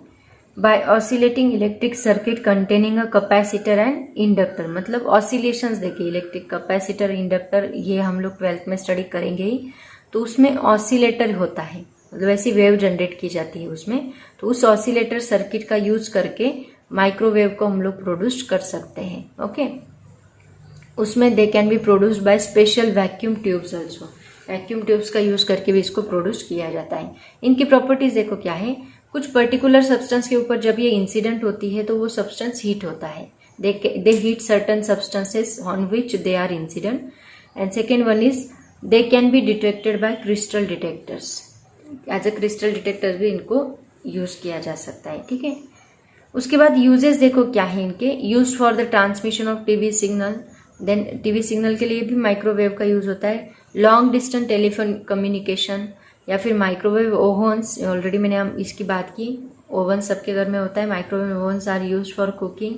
by oscillating electric circuit containing a capacitor and inductor, मतलब ऑसिलेशंस देखिए, इलेक्ट्रिक कैपेसिटर, इंडक्टर, ये हम लोग 12th में स्टडी करेंगे ही। तो उसमें ऑसिलेटर होता है, मतलब ऐसी वेव जनरेट की जाती है उसमें। तो उस ऑसिलेटर सर्किट का यूज करके माइक्रोवेव को हम लोग प्रोड्यूस कर सकते हैं। ओके, उसमें दे can be produced by special vacuum tubes also, vacuum tubes का यूज करके भी इसको प्रोड्यूस किया जाता है। इनकी प्रॉपर्टीज देखो क्या है। कुछ पर्टिकुलर सब्सटेंस के ऊपर जब ये इंसिडेंट होती है तो वो सब्सटेंस हीट होता है, they heat certain substances on which they are incident. And second one is they can be detected by crystal detectors, as a crystal detector भी इनको यूज किया जा सकता है। ठीक है, उसके बाद यूजेस देखो क्या है इनके। Use for the transmission of TV signal, then TV signal के लिए भी माइक्रोवेव का यूज होता है। लॉन्ग डिस्टेंस टेलीफोन कम्युनिकेशन, या फिर माइक्रोवेव ओवन्स, ऑलरेडी मैंने हम इसकी बात की, ओवन सबके घर में होता है। Microwave ovens are use for cooking.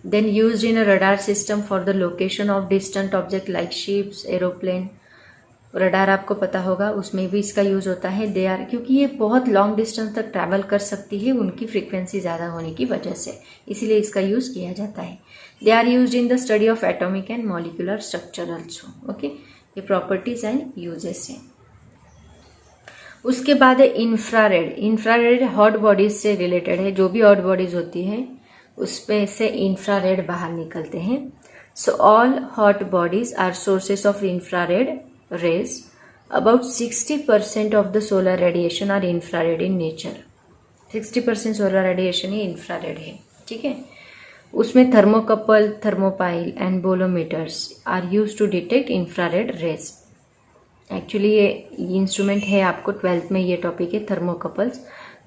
Then use in a radar system for the location of distant object like ships, aeroplane. Radar आपको पता होगा, उसमें भी इसका यूज होता है। दे आर, क्योंकि ये बहुत लॉन्ग डिस्टेंस तक ट्रैवल कर सकती है उनकी फ्रीक्वेंसी ज़्यादा होने की वजह से, इसीलिए इसका यूज किया जाता है। They are use in the study of atomic and molecular structure also. Okay, ये प्रॉपर्टीज एंड यूजेस हैं। उसके बाद है इंफ्रारेड। इंफ्रारेड हॉट बॉडीज से रिलेटेड है, जो भी हॉट बॉडीज होती है उसमें से इंफ्रारेड बाहर निकलते हैं। So all hot bodies are sources of infrared rays. About 60% of the solar radiation are infrared in nature. 60% solar radiation ही इंफ्रारेड है। ठीक है, उसमें thermocouple, thermopile and bolometers are use to detect infrared rays. Actually ये instrument है, आपको 12th में ये टॉपिक है थर्मोकपल्स,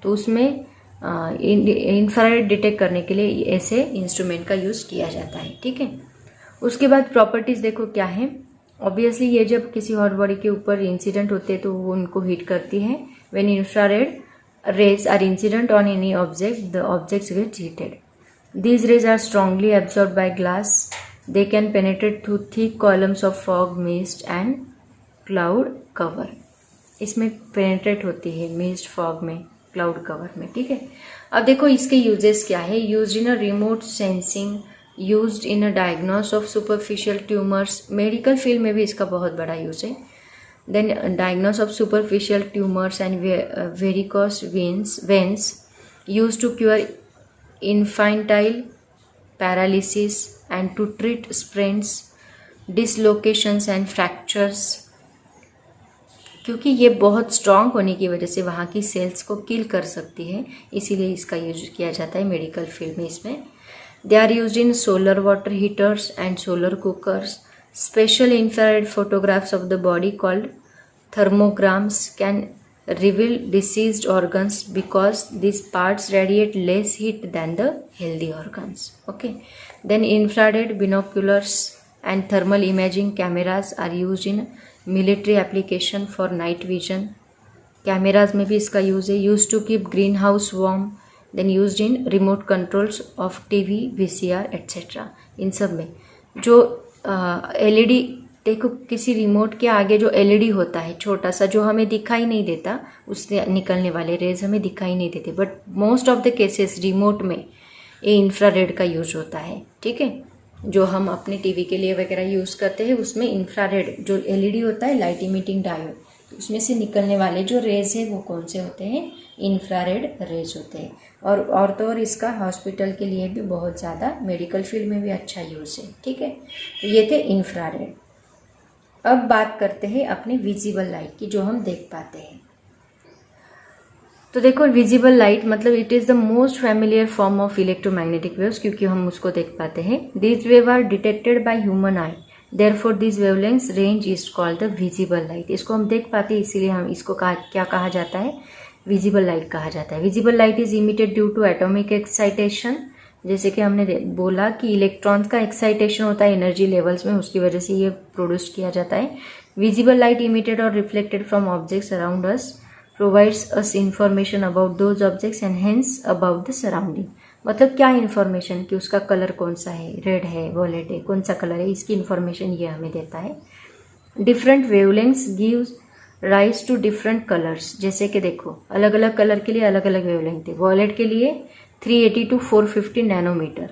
तो उसमें इंफ्रारेड डिटेक्ट करने के लिए ऐसे इंस्ट्रूमेंट का यूज किया जाता है। ठीक है, उसके बाद प्रॉपर्टीज देखो क्या है। ऑब्वियसली ये जब किसी हॉट बॉडी के ऊपर इंसिडेंट होते हैं तो वो उनको हीट करती है। When infrared rays are incident on any object, the objects get heated. These rays are strongly absorb by glass, they can penetrate through thick columns of fog, mist and cloud cover. इसमें penetrate होती है mist, fog में, cloud cover में, ठीक है। अब देखो इसके यूजेस क्या है। Used in a remote sensing, used in a diagnose of superficial tumours, medical field में भी इसका बहुत बड़ा यूज है। Then diagnose of superficial tumours and varicose veins, use to cure infantile paralysis and to treat sprains, dislocations and fractures, क्योंकि ये बहुत strong होने की वजह से वहाँ की सेल्स को किल कर सकती है, इसीलिए इसका यूज किया जाता है मेडिकल फील्ड में। इसमें they are used in solar water heaters and solar cookers. Special infrared photographs of the body called thermograms can reveal diseased organs because these parts radiate less heat than the healthy organs. Okay. Then infrared binoculars and thermal imaging cameras are used in military application for night vision. Cameras में भी इसका use है। Used to keep greenhouse warm. Then used in remote controls of TV, VCR, etc. इन सब में जो LED, देखो किसी remote के आगे जो LED होता है छोटा सा, जो हमें दिखाई नहीं देता, उससे निकलने वाले रेज हमें दिखाई नहीं देते, but most of the cases remote में ये इंफ्रारेड का यूज होता है, ठीक है। जो हम अपने टीवी के लिए वगैरह यूज करते हैं उसमें इंफ्रारेड जो LED होता है, लाइट इमिटिंग डायोड, उसमें से निकलने वाले जो रेज है वो कौन से होते हैं, इंफ्रारेड रेज होते हैं। और तो और इसका हॉस्पिटल के लिए भी बहुत ज़्यादा, मेडिकल फील्ड में भी अच्छा यूज है, ठीक है। तो ये थे इंफ्रारेड। अब बात करते हैं अपने विजिबल लाइट की, जो हम देख पाते हैं। तो देखो विजिबल लाइट मतलब it is the most familiar form of electromagnetic waves, क्योंकि हम उसको देख पाते हैं। This wave are detected by human eye, therefore this wavelength range is called the visible light. इसको हम देख पाते हैं, इसीलिए हम इसको क्या कहा जाता है, विजिबल लाइट कहा जाता है। Visible light is emitted due to atomic excitation, जैसे कि हमने बोला कि इलेक्ट्रॉन्स का एक्साइटेशन होता है एनर्जी लेवल्स में, उसकी वजह से ये प्रोड्यूस किया जाता है। विजिबल लाइट इमिटेड और reflected from objects around us provides us information about those objects and hence about the surrounding. मतलब क्या इन्फॉर्मेशन, कि उसका कलर कौन सा है, रेड है, वॉलेट है, कौन सा कलर है, इसकी इन्फॉर्मेशन ये हमें देता है। Different wavelengths gives rise to different colours, जैसे कि देखो अलग अलग कलर के लिए अलग अलग वेवलेंथ है। वॉलेट के लिए 380 to 450 नैनोमीटर,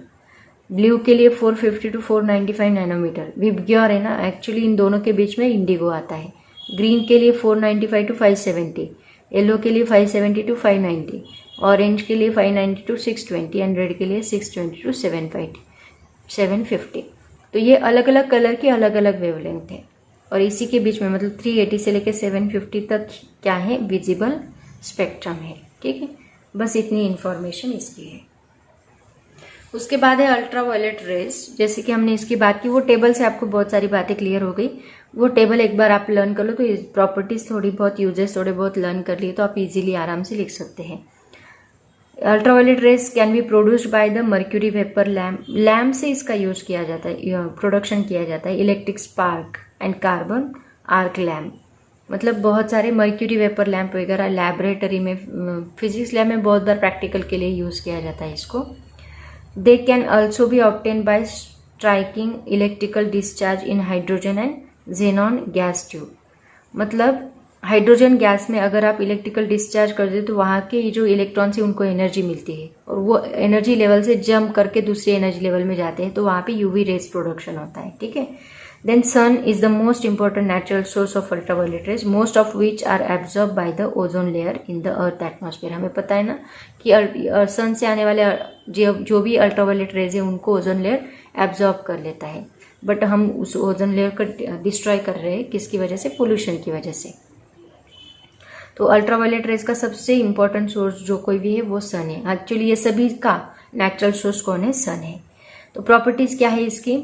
ब्लू के लिए 450 to 495 नैनोमीटर। विबग्योर है ना, एक्चुअली इन दोनों के बीच में इंडिगो आता है। ग्रीन के लिए 495 to 570, येलो के लिए 570 to 590, ऑरेंज के लिए 590 to 620 एंड रेड के लिए 620 to 750। तो ये अलग अलग कलर की अलग अलग वेवलेंथ है, और इसी के बीच में मतलब 380 से लेकर 750 तक क्या है, विजिबल स्पेक्ट्रम है, ठीक है। बस इतनी इन्फॉर्मेशन इसकी है। उसके बाद है अल्ट्रावायलेट रेज, जैसे कि हमने इसकी बात की, वो टेबल से आपको बहुत सारी बातें क्लियर हो गई। वो टेबल एक बार आप लर्न कर लो तो प्रॉपर्टीज थोड़ी बहुत, यूजेस थोड़े बहुत लर्न कर लिए तो आप इजीली आराम से लिख सकते हैं। Ultraviolet raise can be produced by the mercury vapour lamp से इसका यूज किया जाता है, प्रोडक्शन किया जाता है। Electric spark and carbon arc lamp, मतलब बहुत सारे मर्क्यूरी वेपर लैम्प वगैरह लैबोरेटरी में, फिजिक्स लैब में बहुत बार प्रैक्टिकल के लिए यूज किया जाता है इसको। They can also be obtain bye striking electrical discharge in hydrogen and xenon gas tube, मतलब हाइड्रोजन गैस में अगर आप इलेक्ट्रिकल डिस्चार्ज कर दे तो वहाँ के जो इलेक्ट्रॉन्स है उनको एनर्जी मिलती है, और वो एनर्जी लेवल से जंप करके दूसरे एनर्जी लेवल में जाते हैं, तो वहाँ पे यूवी रेज प्रोडक्शन होता है, ठीक है। Then sun is the most important natural source of ultraviolet rays, most of which are absorbed by the ozone layer in the earth atmosphere। हमें पता है ना कि सन से आने वाले जो भी अल्ट्रावायलेट रेज है उनको ओजोन लेयर एब्जॉर्ब कर लेता है, बट हम उस ओजोन लेयर को डिस्ट्रॉय कर रहे हैं, किसकी वजह से, पोल्यूशन की वजह से। तो अल्ट्रावायलेट रेज का सबसे इंपॉर्टेंट सोर्स जो कोई भी है वो सन है। एक्चुअली ये सभी का नेचुरल सोर्स कौन है, सन है। तो प्रॉपर्टीज क्या है इसकी,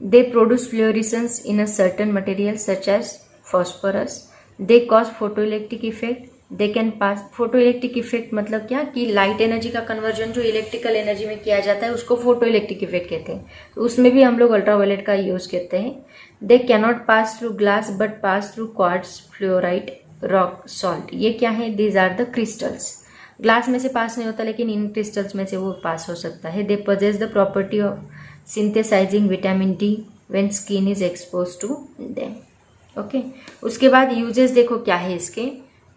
they produce fluorescence in a certain material such as phosphorus, they cause photoelectric effect, they can pass photoelectric effect मतलब क्या, कि लाइट एनर्जी का कन्वर्जन जो इलेक्ट्रिकल एनर्जी में किया जाता है उसको फोटोइलेक्ट्रिक इफेक्ट कहते हैं, तो उसमें भी हम लोग अल्ट्रावायलेट का यूज करते हैं। They cannot pass through glass but pass through quartz, fluoride, rock salt, ये क्या है, these are the crystals. Glass में से पास नहीं होता लेकिन इन क्रिस्टल्स में से वो पास हो सकता है। They possess the property of synthesizing vitamin D when skin is exposed to them। Okay, उसके बाद यूजेस देखो क्या है इसके,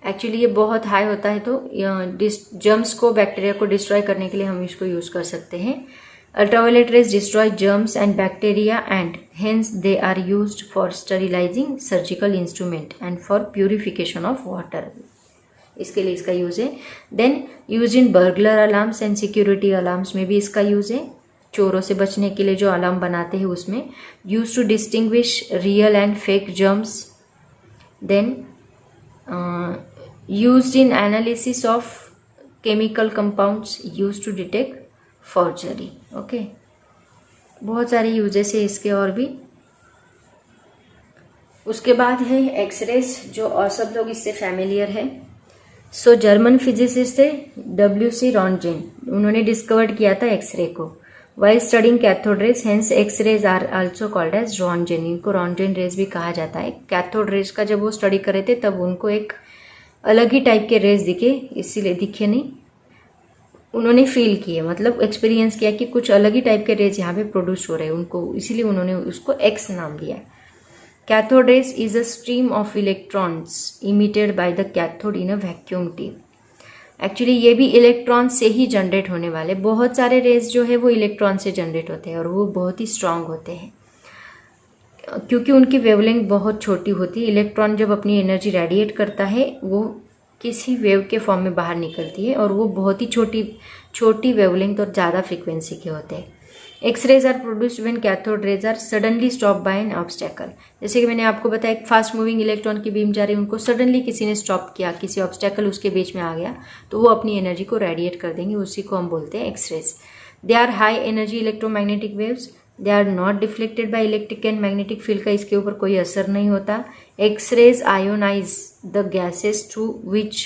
एक्चुअली ये बहुत हाई होता है, तो जर्म्स को, बैक्टीरिया को डिस्ट्रॉय करने के लिए हम इसको यूज़ कर सकते हैं। Ultraviolet rays destroy germs and bacteria and hence they are used for sterilising surgical instrument and for purification of water, इसके लिए इसका यूज़ है। Then use in burglar alarms and security alarms में भी इसका यूज़ है, चोरों से बचने के लिए जो अलार्म बनाते हैं उसमें। Use to distinguish real and fake germs. Then used in analysis of chemical compounds, used to detect forgery। Okay, बहुत सारे यूजेस है इसके और भी। उसके बाद है एक्सरेज, जो और सब लोग इससे फैमिलियर है। सो जर्मन फिजिसिस्ट थे W.C. रॉन्टजेन, उन्होंने डिस्कवर्ड किया था एक्सरे को while studying cathode rays, hence X rays are also called as roentgen. इनको रॉन्टजेन रेज भी कहा जाता है। कैथोड रेज का जब वो स्टडी कर रहे थे तब उनको एक अलग ही टाइप के रेज दिखे, इसीलिए दिखे नहीं, उन्होंने फील किए, मतलब एक्सपीरियंस किया कि कुछ अलग ही टाइप के रेज यहाँ पे प्रोड्यूस हो रहे हैं उनको, इसीलिए उन्होंने उसको एक्स नाम दिया। Cathode rays is a stream of electrons emitted by the cathode in a vacuum tube. Actually ये भी इलेक्ट्रॉन से ही जनरेट होने वाले, बहुत सारे रेज जो है वो इलेक्ट्रॉन से जनरेट होते हैं और वो बहुत ही स्ट्रांग होते हैं क्योंकि उनकी वेवलेंथ बहुत छोटी होती है। इलेक्ट्रॉन जब अपनी एनर्जी रेडिएट करता है वो किसी वेव के फॉर्म में बाहर निकलती है और वो बहुत ही छोटी वेवलेंथ और ज़्यादा फ्रीक्वेंसी के होते हैं। X-rays are produced when cathode rays are suddenly stop by an obstacle. जैसे कि मैंने आपको बताया, एक फास्ट मूविंग इलेक्ट्रॉन की बीम जा रही है, उनको सडनली किसी ने स्टॉप किया, किसी ऑब्स्टेकल उसके बीच में आ गया, तो वो अपनी एनर्जी को रेडिएट कर देंगे, उसी को हम बोलते हैं X rays. They are high energy electromagnetic waves, they are not deflected by electric and magnetic field का इसके ऊपर कोई असर नहीं होता। X rays ionise the gases through which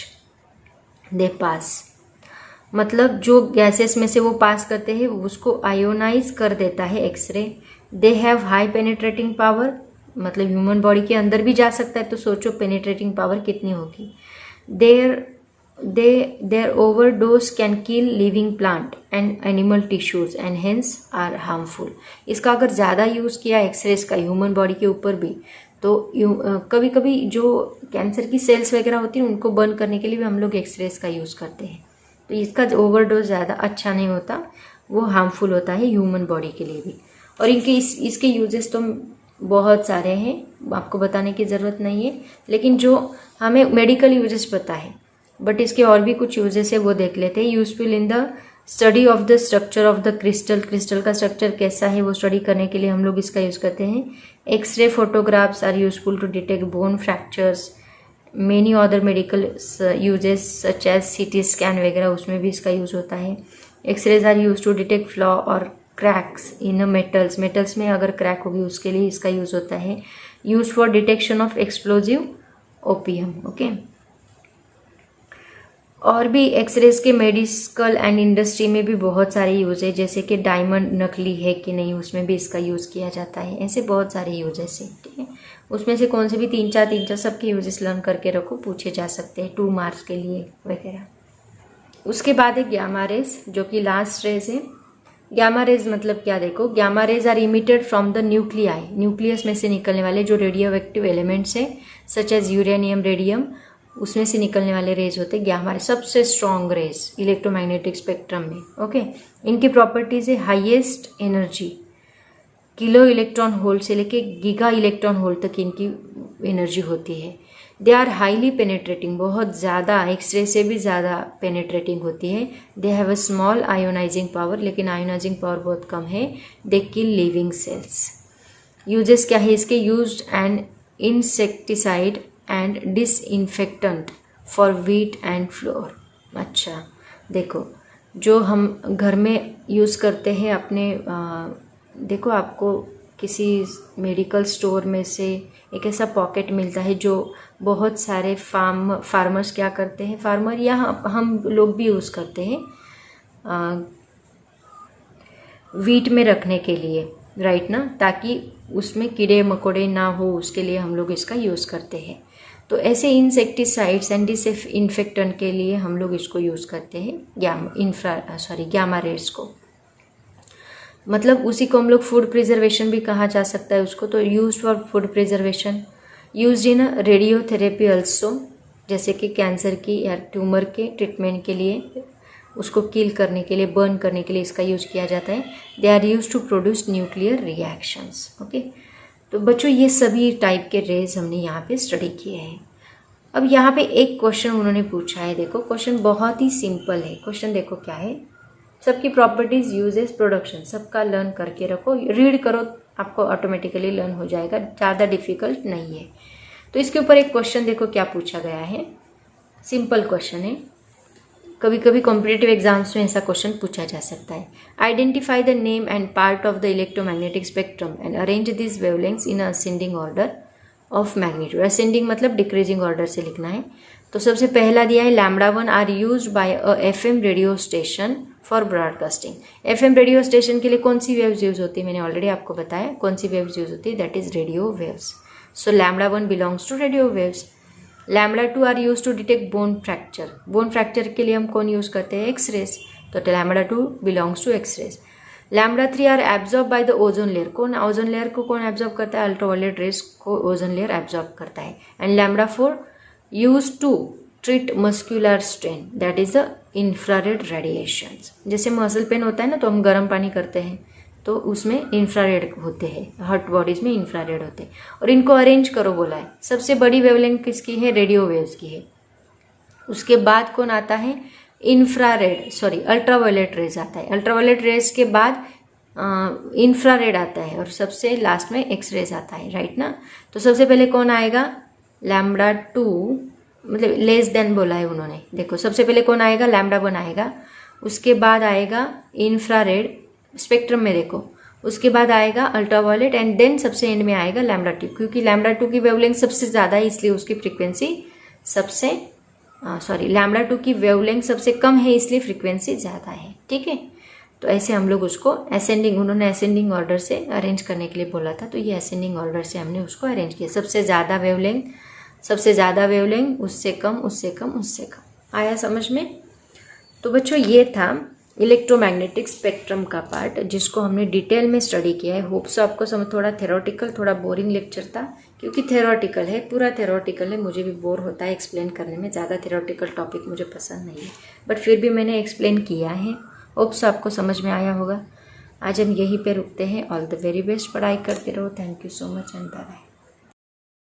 they pass, मतलब जो गैसेस में से वो पास करते हैं उसको आयोनाइज कर देता है X-ray. They have high penetrating power, मतलब ह्यूमन बॉडी के अंदर भी जा सकता है, तो सोचो पेनिट्रेटिंग पावर कितनी होगी। Their overdose can kill living plant and animal tissues and hence are harmful। इसका अगर ज़्यादा यूज़ किया एक्सरेज का ह्यूमन बॉडी के ऊपर भी, तो कभी कभी जो कैंसर की सेल्स वगैरह होती हैं उनको बर्न करने के लिए भी हम लोग एक्सरेज का यूज़ करते हैं। तो इसका ओवरडोज ज़्यादा अच्छा नहीं होता, वो हार्मफुल होता है ह्यूमन बॉडी के लिए भी। और इनके इसके यूजेस तो बहुत सारे हैं, आपको बताने की ज़रूरत नहीं है, लेकिन जो हमें मेडिकल यूजेस पता है, बट इसके और भी कुछ यूजेस है वो देख लेते हैं। Useful in the study of the structure of the crystal, crystal का स्ट्रक्चर कैसा है वो स्टडी करने के लिए हम लोग इसका यूज़ करते हैं। X-ray photographs are useful to detect bone fractures, many other medical uses such as CT scan वगैरह, उसमें भी इसका यूज़ होता है। X-rays are use to detect flaw और क्रैक्स इन मेटल्स, मेटल्स में अगर क्रैक होगी उसके लिए इसका यूज़ होता है। Use for detection of explosive opium. Okay, और भी एक्सरेज के मेडिकल एंड इंडस्ट्री में भी बहुत सारे यूज है, जैसे कि डायमंड नकली है कि नहीं उसमें भी इसका यूज़ किया जाता है। ऐसे बहुत सारे यूजेस है, ठीक है। उसमें से कौन से भी तीन चार सबके यूजेस लर्न करके रखो, पूछे जा सकते हैं 2 मार्क्स के लिए वगैरह। उसके बाद है गामा रेज, जो कि लास्ट रेज है। गामा रेज मतलब क्या, देखो, gamma rays are emitted from the nuclei, nucleus में से निकलने वाले जो रेडियो एक्टिव एलिमेंट्स है सच एज यूरेनियम, रेडियम, उसमें से निकलने वाले रेज होते हैं गामा रेज, सबसे स्ट्रॉन्ग रेज इलेक्ट्रोमैग्नेटिक स्पेक्ट्रम में। ओके, इनकी प्रॉपर्टीज है highest energy, kilo electron hole से लेके गीगा इलेक्ट्रॉन होल तक इनकी एनर्जी होती है। दे आर हाईली पेनेट्रेटिंग, बहुत ज़्यादा, एक्सरे से भी ज़्यादा पेनेट्रेटिंग होती है। They have a small ionising power, लेकिन आयोनाइजिंग पावर बहुत कम है। दे किल लिविंग सेल्स। यूजेस क्या है इसके, used and insecticide and disinfectant for wheat and floor. अच्छा, देखो, जो हम घर में यूज़ करते हैं अपने, देखो आपको किसी मेडिकल स्टोर में से एक ऐसा पॉकेट मिलता है जो बहुत सारे फार्मर्स क्या करते हैं, फार्मर या हम लोग भी यूज़ करते हैं व्हीट में रखने के लिए, राइट ना, ताकि उसमें कीड़े मकोड़े ना हो, उसके लिए हम लोग इसका यूज़ करते हैं। तो ऐसे इंसेक्टिसाइड्स एंड डिसइंफेक्टेंट के लिए हम लोग इसको यूज़ करते हैं गामा रेज को। मतलब उसी को हम लोग फूड प्रिजर्वेशन भी कहा जा सकता है उसको, तो use for food preservation, use in radiotherapy also, जैसे कि कैंसर की या ट्यूमर के ट्रीटमेंट के लिए, उसको किल करने के लिए, बर्न करने के लिए इसका यूज किया जाता है। They are use to produce nuclear reactions. Okay, तो बच्चों ये सभी टाइप के रेज हमने यहाँ पे स्टडी किए हैं। अब यहाँ पे एक क्वेश्चन उन्होंने पूछा है, देखो क्वेश्चन बहुत ही सिंपल है। क्वेश्चन देखो क्या है, सबकी प्रॉपर्टीज, यूजेस, प्रोडक्शन, सबका लर्न करके रखो, रीड करो, आपको ऑटोमेटिकली लर्न हो जाएगा, ज़्यादा डिफिकल्ट नहीं है। तो इसके ऊपर एक क्वेश्चन देखो क्या पूछा गया है, सिंपल क्वेश्चन है। कभी कभी कॉम्पिटिटिव एग्जाम्स में ऐसा क्वेश्चन पूछा जा सकता है। Identify the name and part of the electromagnetic spectrum and arrange this wavelengths in ascending order of magnitude. Ascending मतलब डिक्रीजिंग ऑर्डर से लिखना है। तो सबसे पहला दिया है λ1 are used by a FM radio station for broadcasting. FM radio station के लिए कौन सी वेव्स यूज होती है, मैंने ऑलरेडी आपको बताया कौन सी वेव्स यूज होती है, that is radio waves. So λ1 belongs to radio waves. λ2 are use to detect bone fracture. Bone fracture के लिए हम कौन यूज करते हैं, एक्सरेज, तो λ2 belongs to X rays. λ3 are absorb by the ozone layer. कौन ओजोन लेयर को कौन एब्जॉर्ब करता है, अल्ट्रावायलेट रेज को ओजोन लेयर एब्जॉर्ब करता है। And λ4 use to treat muscular strain, that is the infrared radiations. जैसे मसल पेन होता है ना, तो हम गर्म पानी करते हैं तो उसमें इंफ्रारेड होते हैं, हॉट बॉडीज में इंफ्रारेड होते हैं। और इनको अरेंज करो बोला है। सबसे बड़ी वेवलेंथ किसकी है, रेडियो वेव्स की है। उसके बाद कौन आता है, अल्ट्रावायलेट रेज आता है। अल्ट्रावायलेट रेज के बाद इंफ्रारेड आता है और सबसे लास्ट में एक्स रेज आता है, राइट ना। तो सबसे पहले कौन आएगा, λ2 मतलब लेस देन बोला है उन्होंने। देखो सबसे पहले कौन आएगा, λ1 आएगा, उसके बाद आएगा इंफ्रारेड स्पेक्ट्रम में देखो, उसके बाद आएगा अल्ट्रावायलेट एंड देन सबसे एंड में आएगा λ2। क्योंकि λ2 की वेवलेंथ सबसे ज़्यादा है इसलिए उसकी फ्रीक्वेंसी सबसे λ2 की वेवलेंथ सबसे कम है इसलिए फ्रीक्वेंसी ज़्यादा है, ठीक है। तो ऐसे हम लोग उसको असेंडिंग, उन्होंने असेंडिंग ऑर्डर से अरेंज करने के लिए बोला था, तो ये असेंडिंग ऑर्डर से हमने उसको अरेंज किया। सबसे ज़्यादा वेवलेंथ, उससे कम, उससे कम, उससे कम। आया समझ में। तो बच्चों ये था इलेक्ट्रोमैग्नेटिक स्पेक्ट्रम का पार्ट, जिसको हमने डिटेल में स्टडी किया है। होप सो आपको समझ, थोड़ा थेरोटिकल, थोड़ा बोरिंग लेक्चर था क्योंकि थेरोटिकल है, पूरा थेरोटिकल है। मुझे भी बोर होता है एक्सप्लेन करने में, ज़्यादा थेरोटिकल टॉपिक मुझे पसंद नहीं है, बट फिर भी मैंने एक्सप्लेन किया है। होप सो आपको समझ में आया होगा। आज हम यहीं पे रुकते हैं। ऑल द वेरी बेस्ट, पढ़ाई करते रहो। Thank you so much and bye bye.